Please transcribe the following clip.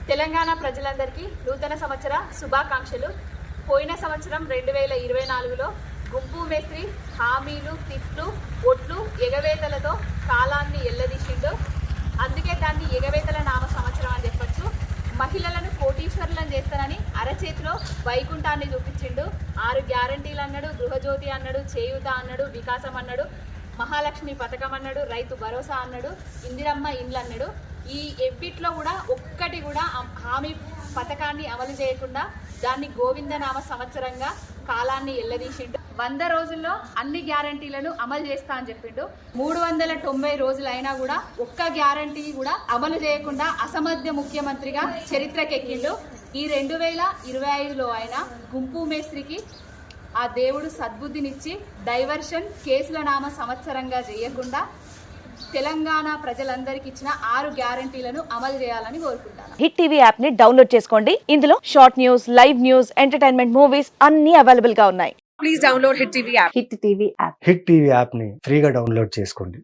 తెలంగాణ ప్రజలందరికీ నూతన సంవత్సర శుభాకాంక్షలు. పోయిన సంవత్సరం 2024లో గుంపు మేస్త్రి హామీలు, తిట్లు, ఒట్లు, ఎగవేతలతో కాలాన్ని ఎల్లదీసిండు. అందుకే దాన్ని ఎగవేతల నామ సంవత్సరం అని చెప్పొచ్చు. మహిళలను కోటీశ్వరులను చేస్తానని అరచేతిలో వైకుంఠాన్ని చూపించిండు. 6 గ్యారంటీలు అన్నాడు, గృహజ్యోతి అన్నాడు, చేయూత అన్నాడు, వికాసం అన్నాడు, మహాలక్ష్మి పథకం అన్నాడు, రైతు భరోసా అన్నాడు, ఇందిరమ్మ ఇండ్లు అన్నాడు. ఈ ఎవ్విట్లో కూడా ఒక్కటి కూడా హామీ పథకాన్ని అమలు చేయకుండా దాన్ని గోవిందనామ సంవత్సరంగా కాలాన్ని ఎల్లదీసిండు. 100 రోజుల్లో అన్ని గ్యారంటీలను అమలు చేస్తా అని చెప్పిండు. 390 రోజులు అయినా కూడా ఒక్క గ్యారంటీ కూడా అమలు చేయకుండా అసమర్థ ముఖ్యమంత్రిగా చరిత్రకెక్కిండు. ఈ 2025లో ఆయన గుంపు మేస్త్రికి ఆ దేవుడు సద్బుద్ధినిచ్చి డైవర్షన్ కేసుల నామ సంవత్సరంగా చేయకుండా తెలంగాణ ప్రజలందరికీ ఇచ్చిన 6 గ్యారంటీలను అమలు చేయాలని కోరుకుంటాను. హిట్ టీవీ యాప్ ని డౌన్లోడ్ చేసుకోండి. ఇందులో short news, live news, entertainment movies అన్ని అవైలబుల్ గా ఉన్నాయి. Please download Hit TV app. Hit TV app. Hit TV యాప్ని ఫ్రీగా డౌన్లోడ్ చేసుకోండి.